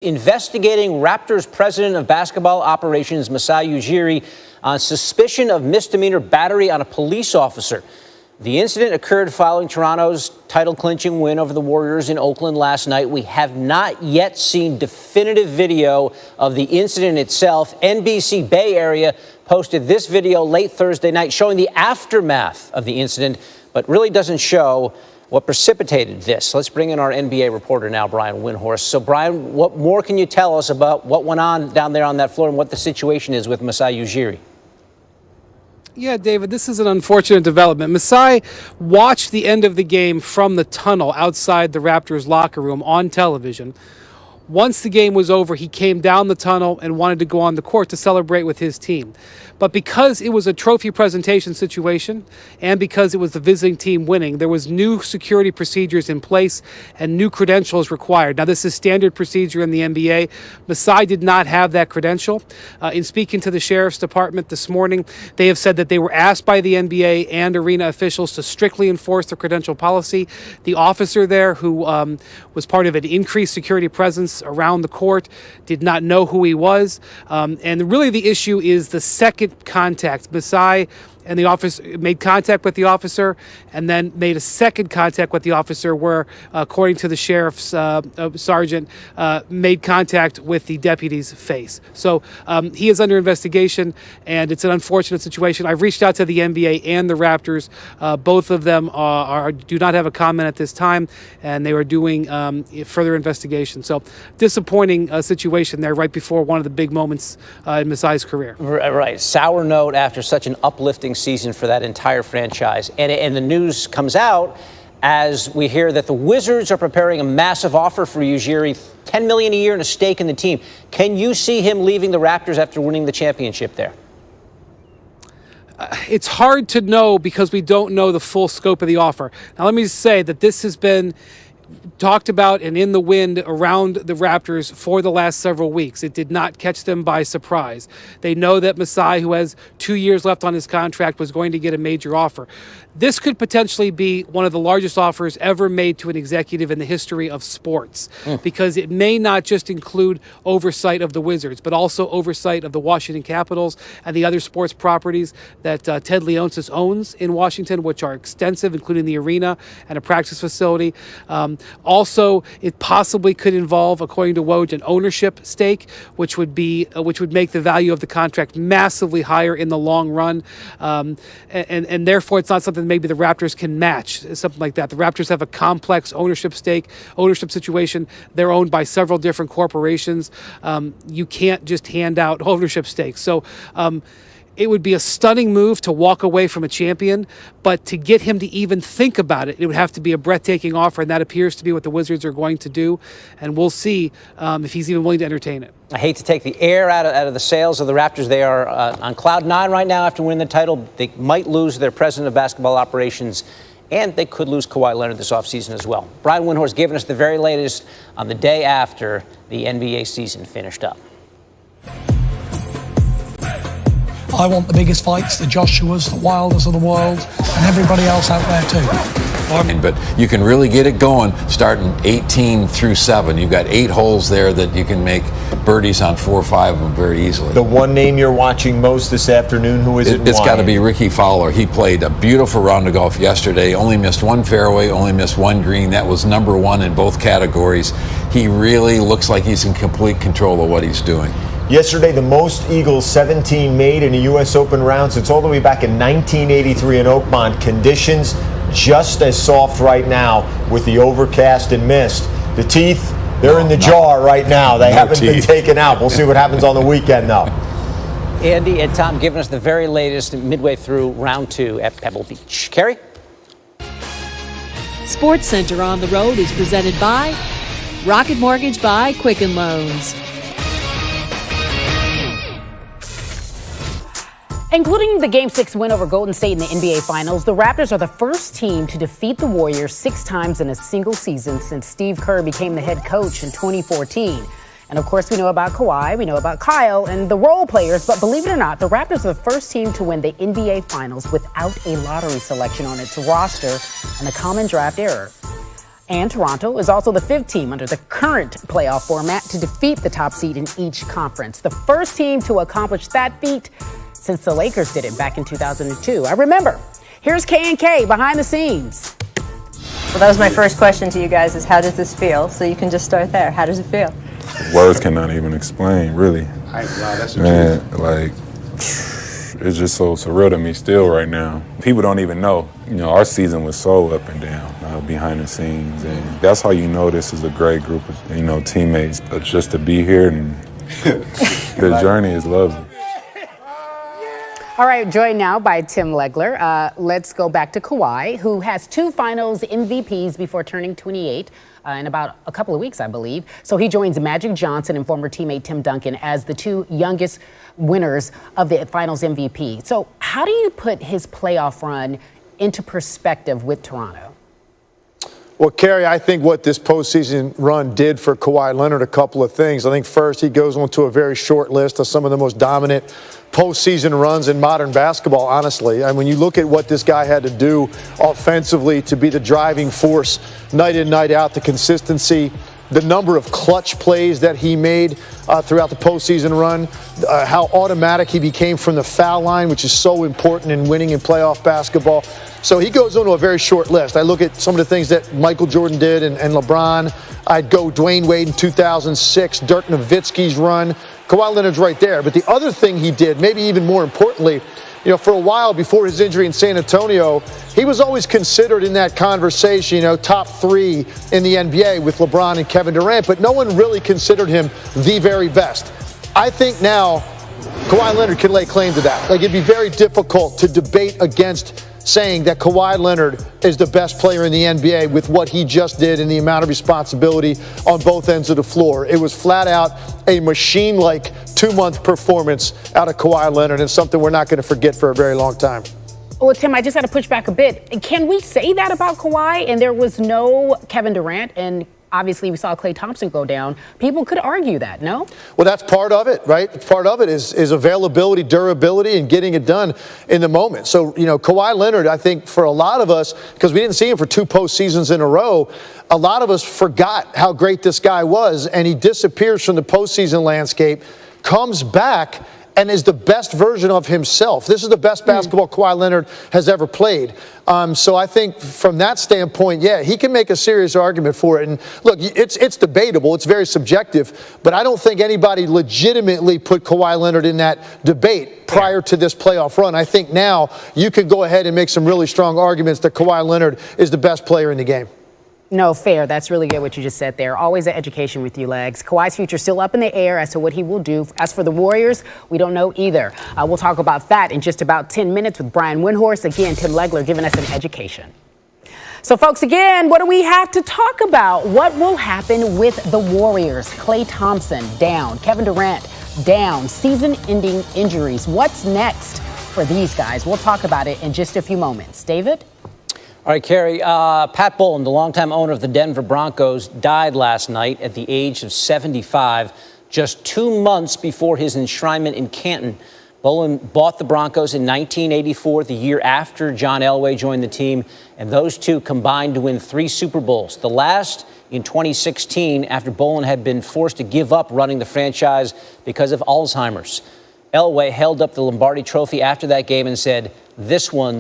Investigating Raptors President of Basketball Operations Masai Ujiri on suspicion of misdemeanor battery on a police officer. The incident occurred following Toronto's title-clinching win over the Warriors in Oakland last night. We have not yet seen definitive video of the incident itself. NBC Bay Area posted this video late Thursday night showing the aftermath of the incident, but really doesn't show what precipitated this. Let's bring in our NBA reporter now, Brian Windhorst. So, Brian, what more can you tell us about what went on down there on that floor and what the situation is with Masai Ujiri? Yeah, David, this is an unfortunate development. Masai watched the end of the game from the tunnel outside the Raptors locker room on television. Once the game was over, he came down the tunnel and wanted to go on the court to celebrate with his team. But because it was a trophy presentation situation and because it was the visiting team winning, there was new security procedures in place and new credentials required. Now, this is standard procedure in the NBA. Masai did not have that credential. In speaking to the Sheriff's Department this morning, they have said that they were asked by the NBA and arena officials to strictly enforce the credential policy. The officer there, who was part of an increased security presence around the court, did not know who he was. And really the issue is the second contact. Masai and the officer made contact with the officer and then made a second contact with the officer where, according to the sheriff's sergeant, made contact with the deputy's face. So he is under investigation, and it's an unfortunate situation. I've reached out to the NBA and the Raptors. Both of them do not have a comment at this time, and they are doing further investigation. So disappointing situation there right before one of the big moments in Masai's career. Right. Sour note after such an uplifting season for that entire franchise. And the news comes out as we hear that the Wizards are preparing a massive offer for Ujiri, $10 million a year and a stake in the team. Can you see him leaving the Raptors after winning the championship there? It's hard to know because we don't know the full scope of the offer. Now, let me just say that this has been talked about and in the wind around the Raptors for the last several weeks. It did not catch them by surprise. They know that Masai, who has 2 years left on his contract, was going to get a major offer. This could potentially be one of the largest offers ever made to an executive in the history of sports, because it may not just include oversight of the Wizards, but also oversight of the Washington Capitals and the other sports properties that Ted Leonsis owns in Washington, which are extensive, including the arena and a practice facility. Also, it possibly could involve, according to Woj, an ownership stake, which would make the value of the contract massively higher in the long run, and therefore it's not something maybe the Raptors can match, something like that. The Raptors have a complex ownership situation. They're owned by several different corporations. You can't just hand out ownership stakes. So it would be a stunning move to walk away from a champion, but to get him to even think about it, it would have to be a breathtaking offer, and that appears to be what the Wizards are going to do, and we'll see if he's even willing to entertain it. I hate to take the air out of the sails of the Raptors. They are on cloud nine right now after winning the title. They might lose their president of basketball operations, and they could lose Kawhi Leonard this offseason as well. Brian Windhorst giving us the very latest on the day after the NBA season finished up. I want the biggest fights, the Joshuas, the Wilders of the world, and everybody else out there too. But you can really get it going starting 18 through 7. You've got 8 holes there that you can make birdies on 4 or 5 of them very easily. The one name you're watching most this afternoon, who is it? It's got to be Ricky Fowler. He played a beautiful round of golf yesterday, only missed 1 fairway, only missed 1 green. That was number 1 in both categories. He really looks like he's in complete control of what he's doing. Yesterday, the most eagles 17 made in a U.S. Open round since all the way back in 1983 in Oakmont. Conditions just as soft right now with the overcast and mist. The teeth, they're in the jar right now. They haven't been taken out. We'll see what happens on the weekend, though. Andy and Tom giving us the very latest midway through round 2 at Pebble Beach. Carrie? Sports Center on the Road is presented by Rocket Mortgage by Quicken Loans. Including the Game 6 win over Golden State in the NBA Finals, the Raptors are the first team to defeat the Warriors 6 times in a single season since Steve Kerr became the head coach in 2014. And of course, we know about Kawhi, we know about Kyle and the role players, but believe it or not, the Raptors are the first team to win the NBA Finals without a lottery selection on its roster and a common draft error. And Toronto is also the 5th team under the current playoff format to defeat the top seed in each conference. The first team to accomplish that feat since the Lakers did it back in 2002. I remember. Here's K&K behind the scenes. Well, that was my first question to you guys is how does this feel? So you can just start there. How does it feel? Words cannot even explain, really. Man, like, it's just so surreal to me still right now. People don't even know. You know, our season was so up and down behind the scenes. And that's how you know this is a great group of, you know, teammates. Just to be here and the journey is lovely. All right, joined now by Tim Legler. Let's go back to Kawhi, who has 2 finals MVPs before turning 28 in about a couple of weeks, I believe. So he joins Magic Johnson and former teammate Tim Duncan as the 2 youngest winners of the finals MVP. So how do you put his playoff run into perspective with Toronto? Well, Kerry, I think what this postseason run did for Kawhi Leonard, a couple of things. I think first, he goes on to a very short list of some of the most dominant postseason runs in modern basketball, honestly. And when you look at what this guy had to do offensively to be the driving force night in, night out, the consistency, the number of clutch plays that he made throughout the postseason run, how automatic he became from the foul line, which is so important in winning in playoff basketball. So he goes on to a very short list. I look at some of the things that Michael Jordan did and LeBron. I'd go Dwayne Wade in 2006, Dirk Nowitzki's run. Kawhi Leonard's right there. But the other thing he did, maybe even more importantly, you know, for a while before his injury in San Antonio, he was always considered in that conversation, you know, top 3 in the NBA with LeBron and Kevin Durant, but no one really considered him the very best. I think now Kawhi Leonard can lay claim to that. Like, it'd be very difficult to debate against saying that Kawhi Leonard is the best player in the NBA with what he just did and the amount of responsibility on both ends of the floor. It was flat out a machine-like 2-month performance out of Kawhi Leonard, and something we're not going to forget for a very long time. Well, Tim, I just got to push back a bit. Can we say that about Kawhi? And there was no Kevin Durant, and obviously we saw Klay Thompson go down. People could argue that, no? Well, that's part of it, right? Part of it is availability, durability, and getting it done in the moment. So, you know, Kawhi Leonard, I think for a lot of us, because we didn't see him for 2 postseasons in a row, a lot of us forgot how great this guy was, and he disappears from the postseason landscape, comes back, and is the best version of himself. This is the best basketball Kawhi Leonard has ever played. So I think from that standpoint, yeah, he can make a serious argument for it. And look, it's debatable. It's very subjective. But I don't think anybody legitimately put Kawhi Leonard in that debate prior to this playoff run. I think now you could go ahead and make some really strong arguments that Kawhi Leonard is the best player in the game. No, fair. That's really good what you just said there. Always an education with you, Legs. Kawhi's future still up in the air as to what he will do. As for the Warriors, we don't know either. We'll talk about that in just about 10 minutes with Brian Windhorst. Again, Tim Legler giving us an education. So, folks, again, what do we have to talk about? What will happen with the Warriors? Klay Thompson down. Kevin Durant down. Season-ending injuries. What's next for these guys? We'll talk about it in just a few moments. David? All right, Kerry, Pat Bowlen, the longtime owner of the Denver Broncos, died last night at the age of 75, just 2 months before his enshrinement in Canton. Bowlen bought the Broncos in 1984, the year after John Elway joined the team, and those two combined to win 3 Super Bowls, the last in 2016 after Bowlen had been forced to give up running the franchise because of Alzheimer's. Elway held up the Lombardi Trophy after that game and said, "This one's